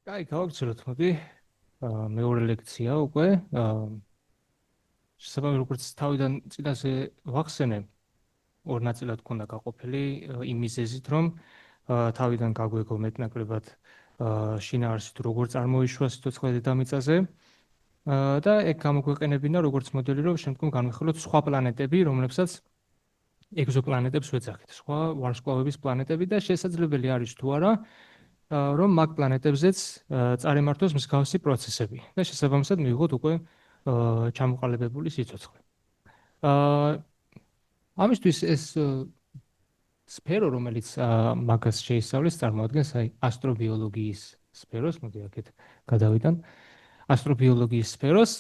კაი, გავაგრძელოთ, მოდი. მეორე ლექცია უკვე. შესაბამისად, როგორც თავიდან წინაზე ვახსენე, ორ ნაწილად ქონდა გაყოფილი იმ მიზეზით, რომ თავიდან გაგვეგო მეტნაკლებად შინაარსით როგორ წარმოიშვა სიცოცხლე დედამიწაზე და ეგ გამოგვეყენებინა როგორც მოდელი, რომ შემდგომ განვიხილოთ სხვა პლანეტები, რომლებსაც ეგზოპლანეტებს ვეძახით, სხვა ვარსკვლავების პლანეტები და შესაძლებელი არის თუ არა რომ მაგ პლანეტებზეც წარიმართოს მსგავსი პროცესები და შესაბამისად მივიღოთ უკვე ჩამოყალიბებული სიცოცხლე. ამისთვის ეს სფერო, რომელიც მაგას შეისწავლის, წარმოადგენს ასტრობიოლოგიის სფეროს, მოდი აქეთ გადავიდან. ასტრობიოლოგიის სფეროს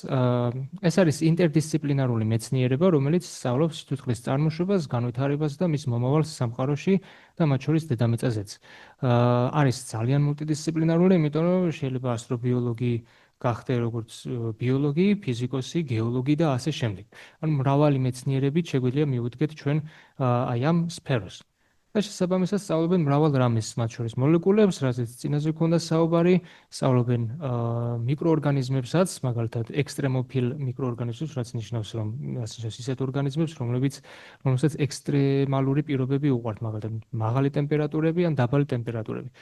ეს არის ინტერდისციპლინარული მეცნიერება, რომელიც სწავლობს სიცოცხლის წარმოშობას, განვითარებას და მის მომავალს სამყაროში და მათ შორის დედამიწაზეც. არის ძალიან მულტიდისციპლინარული, იმიტომ რომ შეიძლება ასტრობიოლოგი გახდე როგორც ბიოლოგი, ფიზიკოსი, გეოლოგი და ასე შემდეგ. ანუ მრავალი მეცნიერებით შეგვიძლია მივუდგეთ ჩვენ აი ამ სფეროს. და შესაბამისად სწავლობენ მრავალ რამეს, მათ შორის მოლეკულებს, რასაც წინაზე ქონდა საუბარი, სწავლობენ მიკროორგანიზმებსაც, მაგალითად ექსტრემოფილ მიკროორგანიზმებს, რაც ნიშნავს, რომ ისეთ ორგანიზმებს, რომლებსაც ექსტრემალური პირობები უყვართ, მაგალითად მაღალი ტემპერატურები ან დაბალი ტემპერატურები.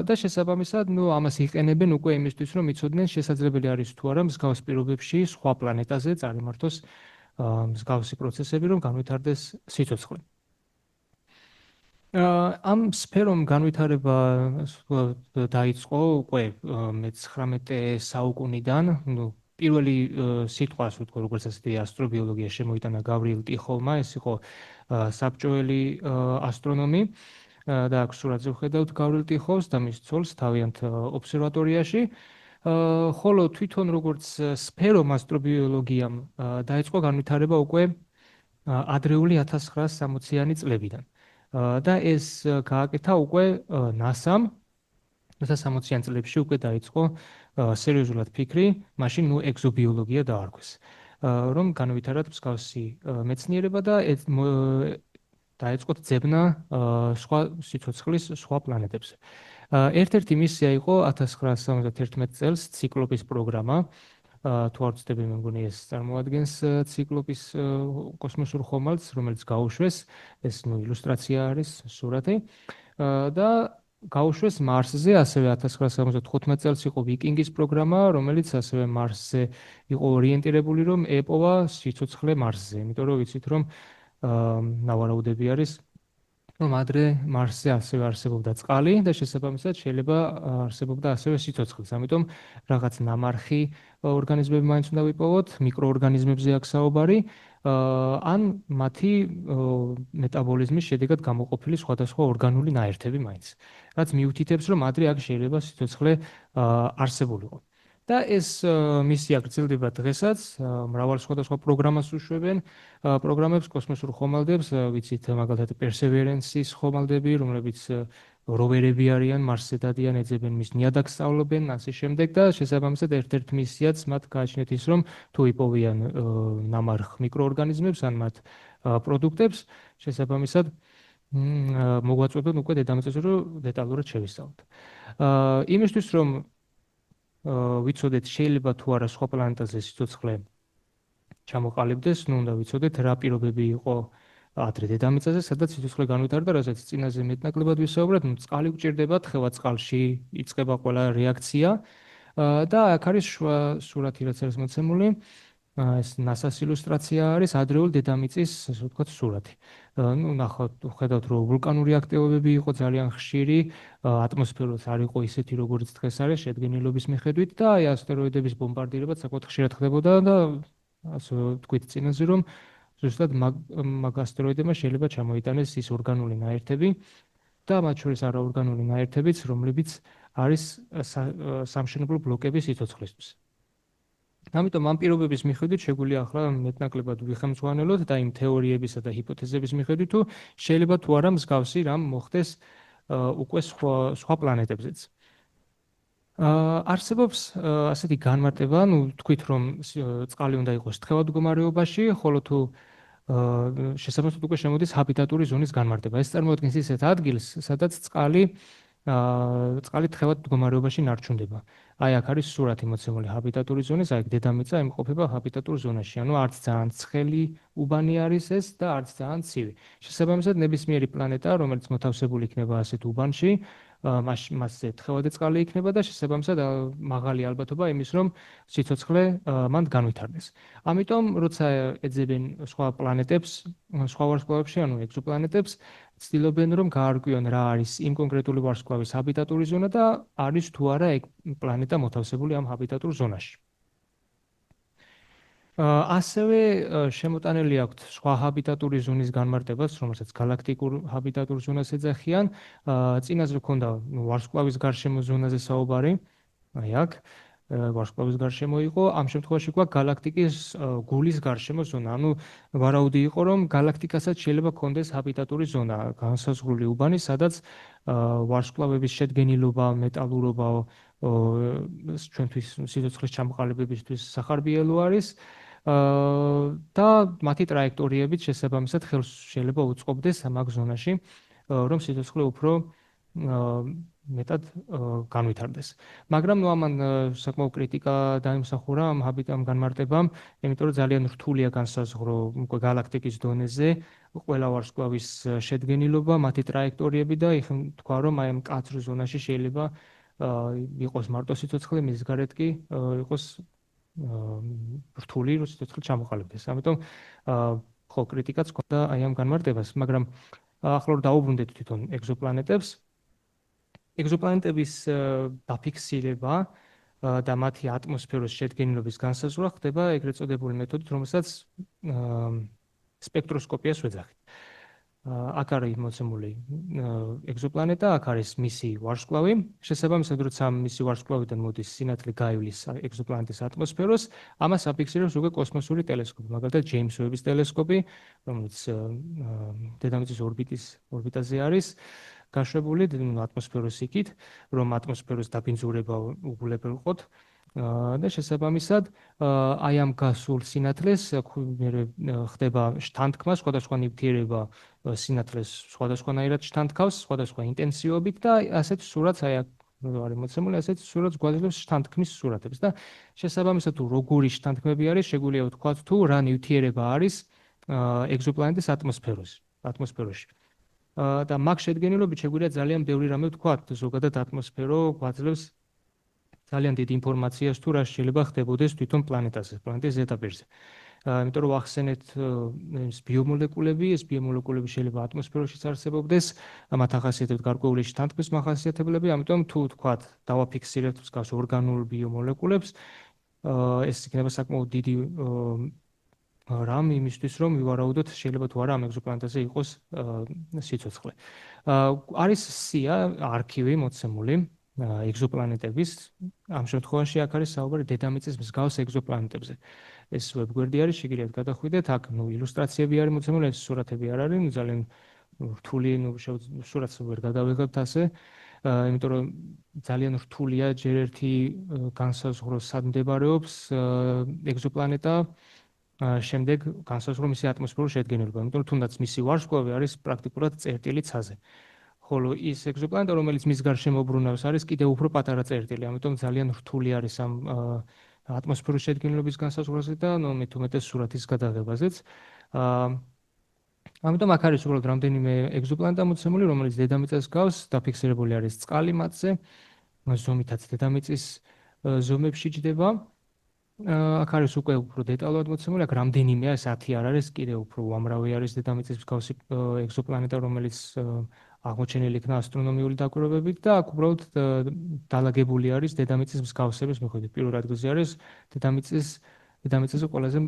და შესაბამისად, ამას იყენებენ უკვე იმისთვის, რომ იცოდნენ შესაძლებელი არის თუ არა მსგავს პირობებში სხვა პლანეტაზე წარიმართოს მსგავსი პროცესები, რომ განვითარდეს სიცოცხლე. ამ სფერომ განვითარება დაიწყო უკვე მე-19 საუკუნიდან, პირველი სიტყვა, ასე ვთქვათ, როგორც ასეთი ასტრობიოლოგია შემოიტანა გავრიელ ტიხოვმა, ეს იყო საბჭოელი ასტრონომი და აქ სურათზე ვხედავთ გავრიელ ტიხოვს და მის ცოლს თავიანთ ობსერვატორიაში. ხოლო თვითონ როგორც სფერომ ასტრობიოლოგიამ დაიწყო განვითარება უკვე ადრეული 1960-იანი წლებიდან. და ეს გააკეთა უკვე NASA-მ 1960-იან წლებში უკვე დაიწყო სერიოზულად ფიქრი, მაშინ ეგზობიოლოგია დაარქვეს. რომ განვითარად მსგავსი მეცნიერება და დაიწყოთ ძებნა სხვა სიცოცხლის სხვა პლანეტებზე. ერთ-ერთი მისია იყო 1971 წელს ციკლოპის პროგრამა. თუ არ ვცდები, მე მგონი ეს წარმოადგენს ციკლოპის კოსმოსურ ხომალდს, რომელიც გაუშვეს, ეს ილუსტრაცია არის, სურათი. და გაუშვეს მარსზე, ასევე 1975 წელს იყო ვიკინგის პროგრამა, რომელიც ასევე მარსზე იყო ორიენტირებული, რომ ეპოვა სიცოცხლე მარსზე, იმიტომ რომ ვიცით, რომ ნავარაუდები არის, რომ ადრე მარსზე ასევე არსებობდა წყალი და შესაბამისად შეიძლება არსებობდა ასევე სიცოცხლეც. ამიტომ რაღაც ნამარხი ორგანიზმები მაინც უნდა ვიპოვოთ, მიკროორგანიზმებზე აქვს საუბარი, ან მათი მეტაბოლიზმის შედეგად გამოყოფილი სხვადასხვა ორგანული ნაერთები მაინც. რაც მიუთითებს, რომ ადრე აქ შეიძლება სიცოცხლე არსებულიყო. და ეს მისია გრძელდება დღესაც, მრავალ სხვადასხვა პროგრამას უშვებენ, პროგრამებს კოსმოსურ ხომალდებს, ვიცით, მაგალითად Perseverance-ის ხომალდები, რომლებიც როვერები არიან, მარსზე დადიან, ეძებენ მის ნიადაგს სწავლობენ, ასე შემდეგ და შესაბამისად ერთ-ერთ მისიაც მათ გააჩნიათ ის, რომ თუ იპოვიან ნამარხ მიკროორგანიზმებს ან მათ პროდუქტებს, შესაბამისად მოგვაწოდონ უკვე დედამიწაზე, რომ დეტალურად შევისწავლოთ. იმისთვის, რომ ვიცოდეთ, შეიძლება თუ არა სხვა პლანეტაზე სიცოცხლე ჩამოყალიბდეს, უნდა ვიცოდეთ, რა პირობები იყო ადრე დედამიწაზე, სადაც სიცოცხლე განვითარდა, რასაც წინაზე მეტნაკლებად ვისაუბრეთ, წყალი გვჭირდება, თხევა წყალში იწყება ყველა რეაქცია და აქ არის სურათი, რაც არის მოცემული, ეს NASA-ს ილუსტრაცია არის ადრეული დედამიწის, ასე ვთქვათ, სურათი. ნახავთ, ხედავთ, რომ ვულკანური აქტივობები იყო ძალიან ხშირი, ატმოსფეროც არ იყო ისეთი, როგორც დღეს არის, შედგენილობის მიხედვით და აი ასტეროიდების ბომბარდირებაც საკმაოდ ხშირად ხდებოდა და ასე ვთქვით წინაზე, რომ ზუსტად მაგ ასტეროიდებმა შეიძლება ჩამოიტანეს ის ორგანული ნაერთები და მათ შორის არაორგანული ნაერთებიც, რომლებიც არის სამშენებლო ბლოკები სიცოცხლისთვის. ამიტომ ამ პირობების მიხედვით შეგვიძლია ახლა მეტნაკლებად ვიხემძღვანელოთ და იმ თეორიებისა და ჰიპოთეზების მიხედვით, თუ შეიძლება თუ არა მსგავსი რამ მოხდეს უკვე სხვა პლანეტებზეც. არსებობს ასეთი განმარტება, თქვით, რომ წყალი უნდა იყოს თხევად მდგომარეობაში, ხოლო თუ შესაბამისად უკვე შემოდის ჰაბიტატური ზონის განმარტება. ეს წარმოადგენს ისეთ ადგილს, სადაც წყალი წყალი თხევად მდგომარეობაში ნარჩუნდება. აი აქ არის სურათი მოცემული ჰაბიტატური ზონის, აი დედამიწა იმყოფება ჰაბიტატურ ზონაში, ანუ არც ძალიან ცხელი უბანი არის ეს და არც ძალიან ცივი. შესაბამისად, ნებისმიერი პლანეტა, რომელიც მოთავსებული იქნება ასეთ უბანში, მასზე თხევადი წყალი იქნება და შესაბამისად მაღალი ალბათობა იმის, რომ სიცოცხლე მან განვითარდეს. ამიტომ, როცა ეძებენ სხვა პლანეტებს, სხვა ვარსკვლავებში, ანუ ეგზოპლანეტებს, ცდილობენ რომ გაარკვიონ რა არის იმ კონკრეტული ვარსკვლავის ჰაბიტატური ზონა და არის თუ არა ეგ პლანეტა მოთავსებული ამ ჰაბიტატურ ზონაში. ასევე შემოტანილი აქვთ სხვა ჰაბიტატური ზონის განმარტებაც, რომელსაც გალაქტიკურ ჰაბიტატურ ზონას ეძახიან. წინაზე ქონდა ვარსკვლავის გარშემო ზონაზე საუბარი. აი აქ ვარსკვლავის გარშემო იყო, ამ შემთხვევაში გვაქვს გალაქტიკის გულის გარშემო ზონა. ანუ ვარაუდი იყო, რომ გალაქტიკასაც შეიძლება ქონდეს ჰაბიტატური ზონა, განსაზღვრული უბანი, სადაც ვარსკვლავების შედგენილობა, მეტალურობა ჩვენთვის სიცოცხლის ჩამოყალიბებისთვის სახარბიელო არის. და მათი ტრაექტორიებით შესაბამისად ხელს შეიძლება უწყობდეს მაგ ზონაში, რომ სიცოცხლე უფრო მეტად განვითარდეს. მაგრამ ნუ ამან საკმაო კრიტიკა დაიმსახურა ამ განმარტებამ, იმიტომ რომ ძალიან რთულია განსაზღვრო უკვე გალაქტიკის დონეზე ყველა ვარსკვლავის შედგენილობა, მათი ტრაექტორიები და თქვა რომ აი ამ მკაცრ ზონაში შეიძლება იყოს მარტო სიცოცხლე, მის გარეთ კი იყოს რთული სიცოცხლე ჩამოყალიბდეს. ამიტომ ხო კრიტიკაც ჰქონდა აი ამ განმარტებას, მაგრამ ახლა რომ დაუბრუნდეთ თვითონ ეგზოპლანეტებს, ეგზოპლანეტების დაფიქსირება და მათი ატმოსფეროს შედგენილობის განსაზღვრა ხდება ეგრეთ წოდებული მეთოდით, რომელსაც სპექტროსკოპიას ვეძახით. აქ არის მოცემული ეგზოპლანეტა, აქ არის მისი ვარსკვლავი. შესაბამისად, როცა მისი ვარსკვლავიდან მოდის სინათლე გაივლის ეგზოპლანეტის ატმოსფეროს, ამას აფიქსირებს უკვე კოსმოსური ტელესკოპი, მაგალითად ჯეიმს ვების ტელესკოპი, რომელიც დედამიწის ორბიტაზე არის გაშვებული ატმოსფეროს იქით, რომ ატმოსფეროს დაბინძურება უგულებელყოთ. და შესაბამისად, აი ამ გასულ სინათლეს ხდება შთანთქმა, სხვადასხვა ნივთიერება სინათლეს სხვადასხვანაირად შთანთქავს, სხვადასხვა ინტენსივობით და ასეთ სურათს აი აქ არის მოცემული, ასეთ სურათს გვაძლევს შთანთქმის სურათებს და შესაბამისად თუ როგორი შთანთქმები არის, შეგვიძლია ვთქვათ თუ რა ნივთიერება არის ეგზოპლანეტის ატმოსფეროში. და მაგ შედგენილობით შეგვიძლია ძალიან ბევრი რამე ვთქვათ, ზოგადად ატმოსფერო გვაძლევს ძალიან დიდ ინფორმაციას თუ რა შეიძლება ხდებოდეს თვითონ პლანეტაზე, პლანეტის ზედაპირზე. იმიტომ რომ ახსენეთ ეს ბიომოლეკულები შეიძლება ატმოსფეროშიც არსებობდეს, მათ ახასიათებთ გარკვეული შთანთქმის მახასიათებლები, ამიტომ თუ ვთქვათ, დავაფიქსირებთ მსგავს ორგანულ ბიომოლეკულებს, ეს იქნება საკმაოდ დიდი რამ იმისთვის, რომ ვივარაუდოთ, შეიძლება თუ არა ამ ეგზოპლანეტაზე იყოს სიცოცხლე. არის სია არქივი მოცემული ეგზოპლანეტების, ამ შემთხვევაში აქ არის საუბარი დედამიწის მსგავს ეგზოპლანეტებზე. ეს ვებგვერდი არის, შეგიძლიათ გადახვიდეთ, აქ ილუსტრაციები არის მოცემული, ეს სურათები არ არის, ძალიან რთული, სურათს ვერ გადავიღებთ ასე, იმიტომ რომ ძალიან რთულია ჯერ ერთი განსაზღვრო სად მდებარეობს ეგზოპლანეტა, შემდეგ განსაზღვრო მისი ატმოსფეროს შედგენილობა, იმიტომ რომ თუნდაც მისი ვარსკვლავი არის პრაქტიკულად წერტილი ცაზე. ხოლო ის ეგზოპლანეტა, რომელიც მის გარშემო ბრუნავს, არის კიდევ უფრო პატარა წერტილი, ამიტომ ძალიან რთული არის ამ ატმოსფეროს შედგენილობის განსაზღვრაზე და მით უმეტეს სურათის გადაღებაზეც. ამიტომ აქ არის უბრალოდ რამდენიმე ეგზოპლანეტა მოცემული, რომელიც დედამიწას გავს, დაფიქსირებული არის წყალი მათზე, ზომითაც დედამიწის ზომებში ჯდება. აქ არის უკვე უფრო დეტალურად მოცემული, აქ რამდენიმე ეს 10 არ არის, კიდევ უფრო უამრავი არის დედამიწის მსგავსი ეგზოპლანეტა, რომელიც აღმოჩენილი იქნა ასტრონომიული დაკვირვებებით და აქ უბრალოდ დალაგებული არის დედამიწის მსგავსების მიხედვით. პირველ ადგილზე არის დედამიწაზე ყველაზე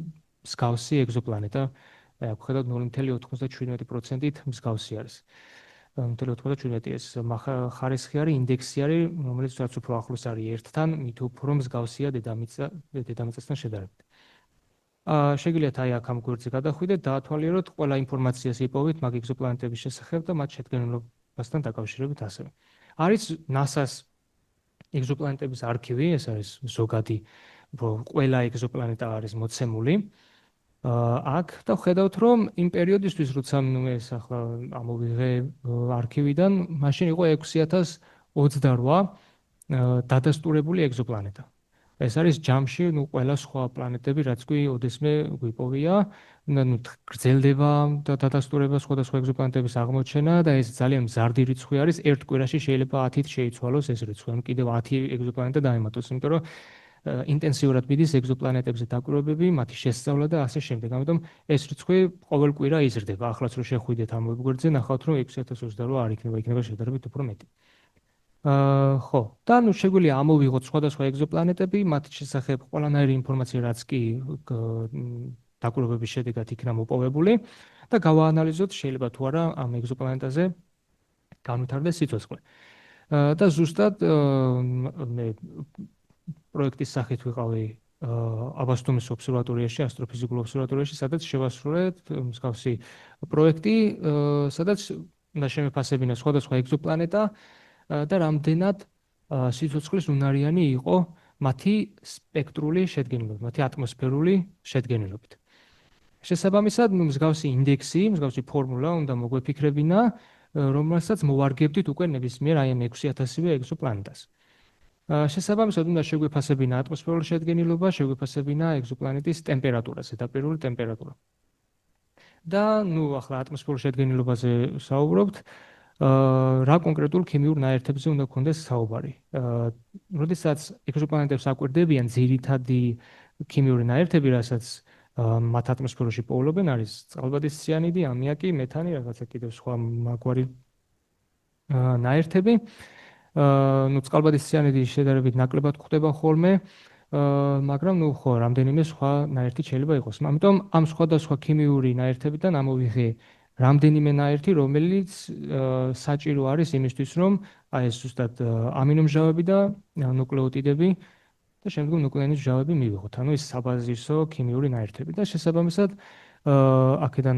მსგავსი ეგზოპლანეტა. აი აქ ხედავთ 0.97%-ით მსგავსი არის. 0.97 ეს ხარისხი არის, ინდექსი არის, რომელიც რაც უფრო ახლოს არის ერთთან, მით უფრო მსგავსია დედამიწასთან შედარებით. შეგიძლიათ აი აქ ამ გვერდზე გადახვიდეთ, დაათვალიეროთ ყველა ინფორმაციას იპოვეთ მაგ ეგზოპლანეტების შესახებ და მათ შედგენილობასთან დაკავშირებით ასევე. არის NASA-ს ეგზოპლანეტების არქივი, ეს არის ზოგადი, ყველა ეგზოპლანეტა არის მოცემული. აქ და ხედავთ, რომ იმ პერიოდისთვის, როცა ეს ახლა ამოვიღე არქივიდან, მაშინ იყო 6000 28 დადასტურებული ეგზოპლანეტა. ეს არის ჯამში, ყველა სხვა პლანეტები, რაც კი ოდესმე გვიპოვია, გრძელდება და დადასტურება სხვადასხვა ეგზოპლანეტების აღმოჩენა და ეს ძალიან მზარდი რიცხვი არის. ერთ კვირაში შეიძლება 10-ით შეიცვალოს ეს რიცხვი, ანუ კიდევ 10 ეგზოპლანეტა დაემატოს, იმიტომ რომ ინტენსიურად მიდის ეგზოპლანეტებზე დაკვირვებები, მათი შესწავლა და ასე შემდეგ. ამიტომ ეს რიცხვი ყოველ კვირა იზრდება. ახლაც რო შეხვიდეთ ამ ვებგვერდზე, ნახავთ რომ 6028 არ იქნება შედარებით უფრო მეტი. ხო, და ნუ შეგვიძლია ამოვიღოთ სხვადასხვა ეგზოპლანეტები, მათი შესახებ ყველანაირი ინფორმაცია, რაც კი დაკვირვებების შედეგად იქნა მოპოვებული და გავაანალიზოთ შეიძლება თუ არა ამ ეგზოპლანეტაზე განვითარდეს სიცოცხლე. და ზუსტად მე პროექტის სახით ვიყავი აბასთუმის ობსერვატორიაში, ასტროფიზიკულ ობსერვატორიაში, სადაც შევასრულეთ მსგავსი პროექტი, სადაც უნდა შემეფასებინა სხვადასხვა ეგზოპლანეტა და რამდენად სიცოცხლის უნარიანი იყო მათი სპექტრული შედგენილობით, მათი ატმოსფერული შედგენილობით. შესაბამისად, მსგავსი ინდექსი, მსგავსი ფორმულა უნდა მოგვეფიქრებინა, რომელსაც მოვარგებდით უკვე ნებისმიერ აი ამ 6000-ვე ეგზოპლანეტას. შესაბამისად, უნდა შეგვეფასებინა ატმოსფერული შედგენილობა, შეგვეფასებინა ეგზოპლანეტის ტემპერატურა, ზედაპირული ტემპერატურა. და ახლა ატმოსფერულ შედგენილობაზე საუბრობთ. რა კონკრეტულ ქიმიურ ნაერთებზე უნდა გქონდეს საუბარი. როდესაც ეგზოპლანეტებს აკვირდებიან ძირითადი ქიმიური ნაერთები, რასაც მათ ატმოსფეროში პოულობენ, არის წყალბადის ციანიდი, ამიაკი, მეთანი, რაღაცა კიდევ სხვა მაგვარი ნაერთები. წყალბადის ციანიდი შედარებით ნაკლებად გვხვდება ხოლმე, მაგრამ ხო, რამდენიმე სხვა ნაერთი შეიძლება იყოს. ამიტომ ამ სხვადასხვა ქიმიური ნაერთებიდან ამოვიღე რამდენიმე ნაერთი, რომელიც საჭირო არის იმისთვის, რომ ეს ზუსტად ამინომჟავები და ნუკლეოტიდები და შემდგომ ნუკლეინის მჟავები მივიღოთ. ანუ ეს საბაზისო ქიმიური ნაერთები და შესაბამისად აქედან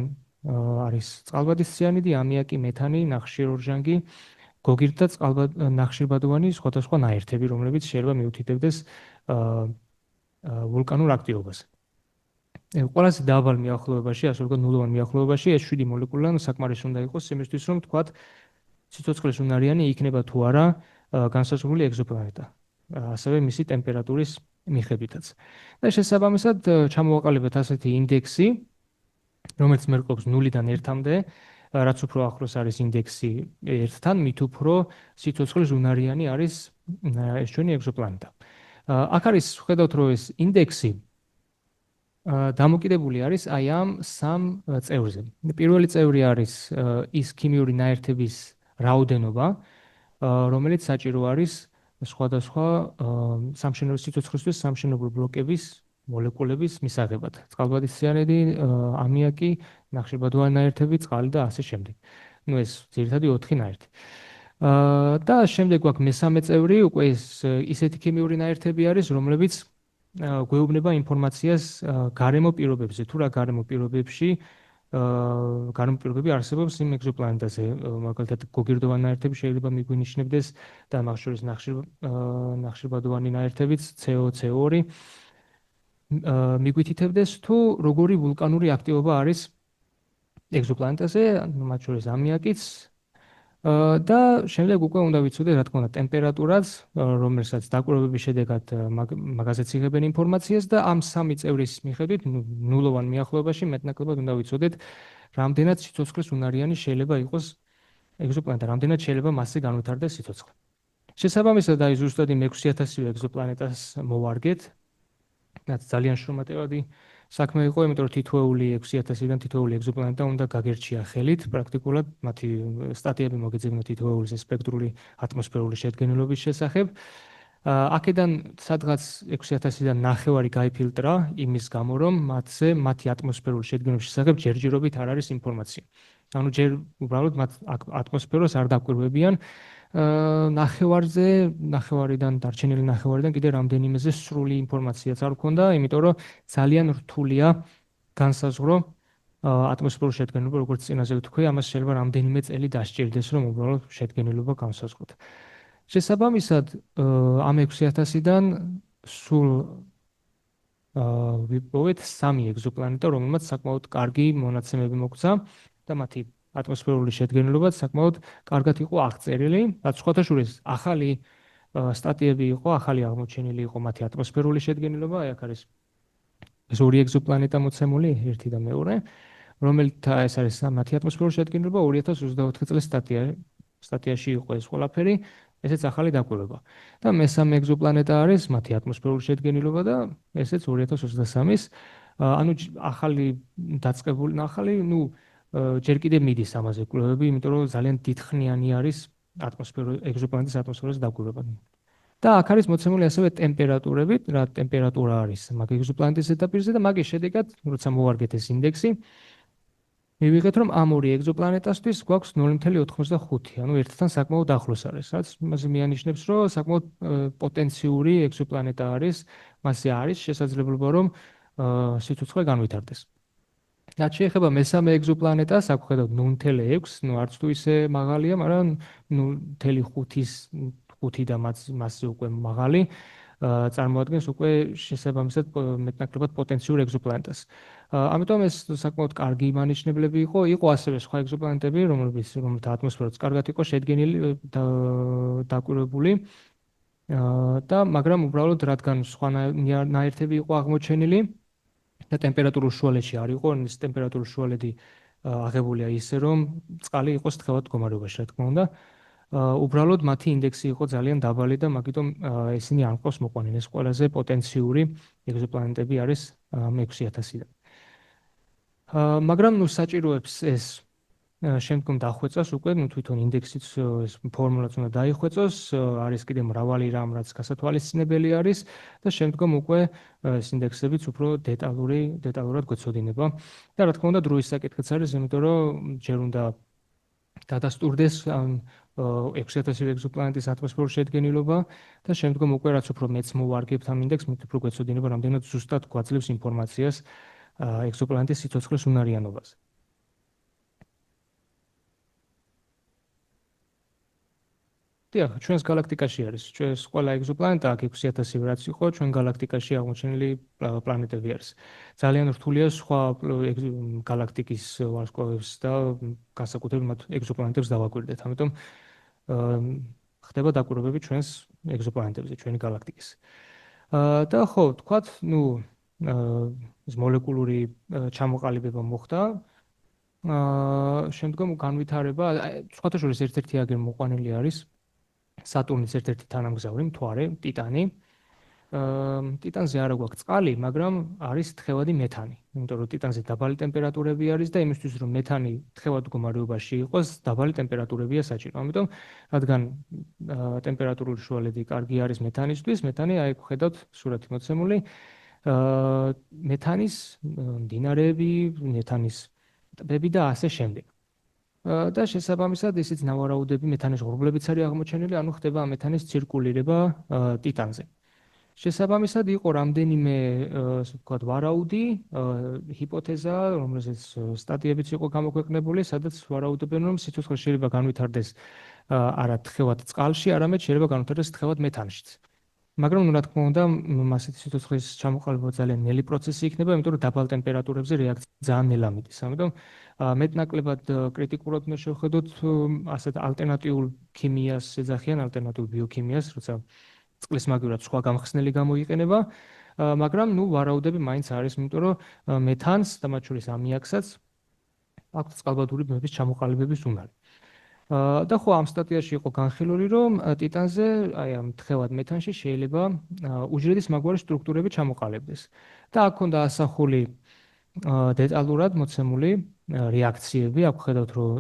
არის წყალბადის ციანიდი, ამიაკი, მეთანი, ნახშირორჟანგი, გოგირდ და ნახშირბადოვანი სხვადასხვა ნაერთები, რომლებიც შეიძლება მიუთითებდეს ვულკანურ აქტივობას. ყველაზე დაბალ მიახლოებაში, ასე ვთქვათ, ნულოვან მიახლოებაში ეს 7 მოლეკულა საკმარისი უნდა იყოს იმისთვის, რომ ვთქვათ, სიცოცხლის უნარიანი იქნება თუ არა განსაზღვრული ეგზოპლანეტა. ასევე მისი ტემპერატურის მიხედვითაც. და შესაბამისად ჩამოვაყალიბეთ ასეთი ინდექსი, რომელიც მერყობს 0-დან 1-მდე, რაც უფრო ახლოს არის ინდექსი 1-თან, მით უფრო სიცოცხლის უნარიანი არის ეს ჩვენი ეგზოპლანეტა. აქ არის ხედავთ, რომ ეს ინდექსი დამოკიდებული არის აი ამ სამ წევრზე. პირველი წევრი არის ის ქიმიური ნაერთების რაოდენობა, რომელიც საჭირო არის სხვადასხვა სამშენებლო სიცოცხლისთვის სამშენებლო ბლოკების მოლეკულების მისაღებად. წყალბადის ციანიდი, ამიაკი, ნახშირბადოვანი ნაერთები, წყალი და ასე შემდეგ. ეს ძირითადად 4 ნაერთი. და შემდეგ გვაქვს მესამე წევრი, უკვე ისეთი ქიმიური ნაერთები არის, რომლებიც გვეუბნება ინფორმაციას გარემო პირობებზე, თუ რა გარემო პირობებში არსებობს იმ ეგზოპლანეტაზე. მაგალითად, გოგირდოვანი ნაერთები შეიძლება მიგვინიშნებდეს და მათ შორის ნახშირბადოვანი ნაერთებიც CO, CO2 მიგვითითებდეს თუ როგორი ვულკანური აქტივობა არის ეგზოპლანეტაზე, მათ შორის ამიაკიც და შემდეგ უკვე უნდა ვიცოდეთ რა თქმა უნდა ტემპერატურაც, რომელსაც დაკვირვებების შედეგად მაგაზეც იღებენ ინფორმაციას და ამ სამი წევრის მიხედვით ნულოვან მიახლოებაში მეტნაკლებად უნდა ვიცოდეთ რამდენად სიცოცხლის უნარიანი შეიძლება იყოს ეგზოპლანეტა, რამდენად შეიძლება მასზე განვითარდეს სიცოცხლე. შესაბამისად აი ზუსტად იმ 6000 ეგზოპლანეტას მოვარგეთ. რაც ძალიან შრომატევადი საქმე იყო, იმიტომ რომ თითოეული 6000-დან თითოეული ეგზოპლანეტა უნდა გაგერჩია ხელით, პრაქტიკულად მათი სტატიები მოგეძებნა თითოეულის სპექტრული ატმოსფერული შედგენილობის შესახებ. აქედან სადღაც 6000-დან ნახევარი გაიფილტრა იმის გამო, რომ მათი ატმოსფერული შედგენილობის შესახებ ჯერჯერობით არ არის ინფორმაცია. ანუ ჯერ უბრალოდ მათ ატმოსფეროს არ დაკვირვებიან. ნახევარიდან დარჩენილი ნახევარიდან კიდე რამდენიმეზე სრული ინფორმაციაც არ გქონდა, იმიტომ რომ ძალიან რთულია განსაზღვრო ატმოსფერულ შედგენილობა, როგორც წინაზე ვთქვი, ამას შეიძლება რამდენიმე წელი დასჭირდეს, რომ უბრალოდ შედგენილობა განსაზღვროთ. შესაბამისად, ამ 6000-დან სულ ვიპოვეთ 3 ეგზოპლანეტა, რომელმაც საკმაოდ კარგი მონაცემები მოგცა და მათი ატმოსფერული შედგენილობა საკმაოდ კარგად იყო აღწერილი, რაც სხვათა შორის ახალი სტატიები იყო, ახალი აღმოჩენილი იყო მათი ატმოსფერული შედგენილობა, აი აქ არის ეს ორი ეგზოპლანეტა მოცემული, ერთი და მეორე, რომელთა ეს არის მათი ატმოსფერული შედგენილობა 2024 წლის სტატიაში იყო ეს ყველაფერი, ესეც ახალი დაკვირვება. და მესამე ეგზოპლანეტა არის მათი ატმოსფერული შედგენილობა და ესეც 2023-ის, ანუ ახალი დაწყებული, ახალი, ნუ ჯერ კიდევ მიდის ამაზე კვლევები, იმიტომ რომ ძალიან დიდხნიანი არის ეგზოპლანეტის ატმოსფეროს დაკვირვება. და აქ არის მოცემული ასევე ტემპერატურები, რა ტემპერატურა არის მაგ ეგზოპლანეტის ზედაპირზე და მაგის შედეგად, როცა მოვარგეთ ეს ინდექსი, მივიღეთ, რომ ამ ორი ეგზოპლანეტასთვის გვაქვს 0.85, ანუ ერთთან საკმაოდ ახლოს არის, რაც იმაზე მიანიშნებს, რომ საკმაოდ პოტენციური ეგზოპლანეტა არის, მასზე არის შესაძლებლობა, რომ სიცოცხლე განვითარდეს. რაც შეეხება მესამე ეგზოპლანეტას, აქ ხედავთ 0.6, ნუ არც თუ ისე მაღალია, მაგრამ 0.5 და მასზე უკვე მაღალი წარმოადგენს უკვე შესაბამისად მეტნაკლებად პოტენციურ ეგზოპლანეტას. ამიტომ ეს საკმაოდ კარგი მანიშნებლები იყო. იყო ასევე სხვა ეგზოპლანეტები, რომელთა ატმოსფეროც კარგად იყო შედგენილი და დაკვირვებული. და მაგრამ უბრალოდ რადგან სხვა ნაერთები იყო აღმოჩენილი და ტემპერატურულ შუალედში არ იყო, ეს ტემპერატურულ შუალედი აღებულია ისე, რომ წყალი იყოს თხევად მდგომარეობაში, რა თქმა უნდა. უბრალოდ მათი ინდექსი იყო ძალიან დაბალი და მაგიტომ ისინი არ მყავს მოყვანილ. ეს ყველაზე პოტენციური ეგზოპლანეტები არის 6000-დან. მაგრამ ნუ საჭიროებს ეს შემდგომ დახვეწას უკვე, ნუ თვითონ ინდექსიც ეს ფორმულაც უნდა დაიხვეწოს, არის კიდე მრავალი რამ, რაც გასათვალისწინებელი არის და შემდგომ უკვე ეს ინდექსებიც უფრო დეტალურად გვეცოდინება. და რა თქმა უნდა, დროის საკითხიც არის, იმიტომ რომ ჯერ უნდა დადასტურდეს 6000 ეგზოპლანეტის ატმოსფერული შედგენილობა და შემდგომ უკვე რაც უფრო მეც მოვარგებთ ამ ინდექსს, მით უფრო გვეცოდინება, რამდენად ზუსტად გვაძლევს ინფორმაციას ეგზოპლანეტის სიცოცხლის უნარიანობაზე. დიახ, ჩვენს გალაქტიკაში არის. ჩვენს ყველა ეგზოპლანეტა აქ 6000 რაც იყო, ჩვენ გალაქტიკაში აღმოჩენილი პლანეტები არის. ძალიან რთულია სხვა გალაქტიკის ვარსკვლავებს და განსაკუთრებით მათ ეგზოპლანეტებს დავაკვირდეთ. ამიტომ ხდება დაკვირვებები ჩვენს ეგზოპლანეტებზე, ჩვენი გალაქტიკის. და ხო, თქვათ, ნუ ეს მოლეკულური ჩამოყალიბება მოხდა. შემდგომ განვითარება, სხვათა შორის ერთ-ერთი აგერ მოყვანილი არის სატურნის ერთ-ერთი თანამგზავრი, მთვარე, ტიტანი. ტიტანზე არა გვაქვს წყალი, მაგრამ არის თხევადი მეთანი. იმიტომ რომ ტიტანზე დაბალი ტემპერატურები არის და იმისთვის რომ მეთანი თხევად მდგომარეობაში იყოს, დაბალი ტემპერატურებია საჭირო. ამიტომ რადგან ტემპერატურული შუალედი კარგი არის მეთანისთვის, მეთანი აი ხედავთ სურათი მოცემული, მეთანის მდინარეები, მეთანის ტბები და ასე შემდეგ. და შესაბამისად ისიც ნავარაუდები მეთანის ღრუბლებიც არის აღმოჩენილი, ანუ ხდება მეთანის ცირკულირება ტიტანზე. შესაბამისად იყო რამდენიმე, ასე ვთქვათ, ვარაუდი, ჰიპოთეზა, რომელზეც სტატიებიც იყო გამოქვეყნებული, სადაც ვარაუდობენ, რომ სიცოცხლე შეიძლება განვითარდეს არა თხევად წყალში, არამედ შეიძლება განვითარდეს თხევად მეთანშიც. მაგრამ რა თქმა უნდა, მასეთი სიცოცხლის ჩამოყალიბება ძალიან ნელი პროცესი იქნება, იმიტომ რომ დაბალ ტემპერატურებზე რეაქცია ძალიან ნელა მიდის. ამიტომ მეტნაკლებად კრიტიკულად უნდა შევხედოთ ასეთ ალტერნატიულ ქიმიას ეძახიან, ალტერნატიულ ბიოქიმიას, როცა წყლის მაგივრად სხვა გამხსნელი გამოიყენება, მაგრამ ნუ ვარაუდები მაინც არის, იმიტომ რომ მეთანს და მათ შორის ამიაკსაც აქვს წყალბადური ბმების ჩამოყალიბების უნარი. და ხო ამ სტატიაში იყო განხილული, რომ ტიტანზე, აი ამ თხევად მეთანში შეიძლება უჯრედის მაგვარი სტრუქტურები ჩამოყალიბდეს. და აქ უნდა ასახული დეტალურად მოცემული რეაქციები, აქ ხედავთ, რომ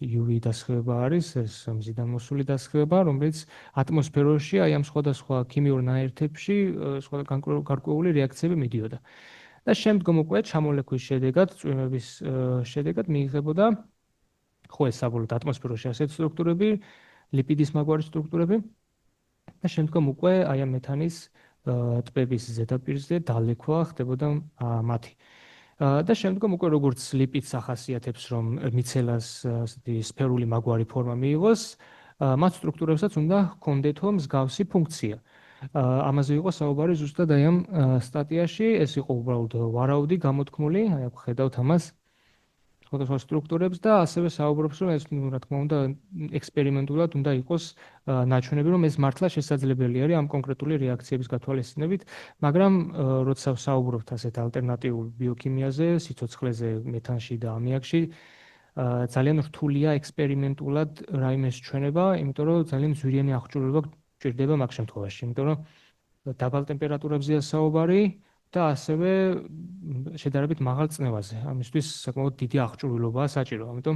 UV დასხივება არის, ეს მზიდან მოსული დასხივება, რომელიც ატმოსფეროში აი ამ სხვადასხვა ქიმიურ ნაერთებში სხვადასხვა გარკვეული რეაქციები მიდიოდა. და შემდგომ უკვე ჩამოლეკვის შედეგად, წვიმების შედეგად მიიღებოდა ხო ეს საბოლოოდ ატმოსფეროში ასეთი სტრუქტურები, ლიპიდის მაგვარი სტრუქტურები და შემდგომ უკვე აი ამ მეთანის ტბების ზედაპირზე დალექვა ხდებოდა მათი. და შემდგომ უკვე როგორც ლიპიდს ახასიათებს, რომ მიცელას ასეთი სფერული მაგვარი ფორმა მიიღოს, მათ სტრუქტურებსაც უნდა ჰქონდეთო მსგავსი ფუნქცია. ამაზე იყო საუბარი ზუსტად აი ამ სტატიაში, ეს იყო უბრალოდ ვარაუდი გამოთქმული, აი აქ ხედავთ ამას. სხვადასხვა სტრუქტურებს და ასევე საუბრობს, რომ ეს, რა თქმა უნდა, ექსპერიმენტულად უნდა იყოს ნაჩვენები, რომ ეს მართლა შესაძლებელი არის ამ კონკრეტული რეაქციების გათვალისწინებით, მაგრამ როცა საუბრობთ ასეთ ალტერნატიულ ბიოქიმიაზე, სიცოცხლეზე, მეთანში და ამიაკში, ძალიან რთულია ექსპერიმენტულად რაიმეს ჩვენება, იმიტომ რომ ძალიან ზვირიანი აღჭურვილობა გჭირდება მაგ შემთხვევაში, იმიტომ რომ დაბალ ტემპერატურებზეა საუბარი და ასევე შედარებით მაღალ წნევაზე. ამისთვის საკმაოდ დიდი აღჭურვილობაა საჭირო, ამიტომ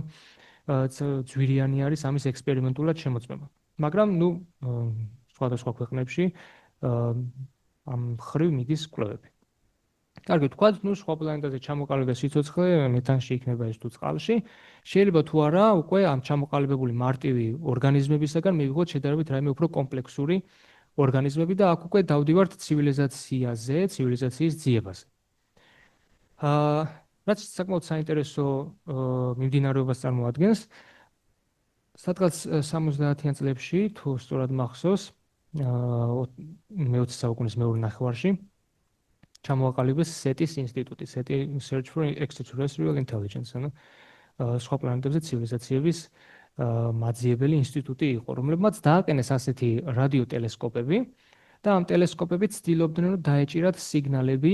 ზვირიანი არის ამის ექსპერიმენტულად შემოწმება. მაგრამ, სხვადასხვა ქვეყნებში ამ ხრივ მიდის კვლევები. კარგი, თქვათ, სხვა პლანეტაზე ჩამოყალიბდა სიცოცხლე, მეთანში იქნება ეს თუ წყალში. შეიძლება თუ არა, უკვე ამ ჩამოყალიბებული მარტივი ორგანიზმებისაგან მივიღოთ შედარებით რაიმე უფრო კომპლექსური ორგანიზმები და აქ უკვე დავდივართ ცივილიზაციაზე, ცივილიზაციის ძიებაზე. რაც საკმაოდ საინტერესო მიმდინარეობას წარმოადგენს, სადღაც 70-იან წლებში, თუ სწორად მახსოვს, მე-20 საუკუნის მეორე ნახევარში ჩამოაყალიბეს SETI-ის ინსტიტუტი, SETI Search for Extraterrestrial Intelligence, ანუ სხვა პლანეტებზე ცივილიზაციების მაძიებელი ინსტიტუტი იყო, რომლებმაც დააყენეს ასეთი რადიოტელესკოპები და ამ ტელესკოპებით ცდილობდნენ, რომ დაეჭირათ სიგნალები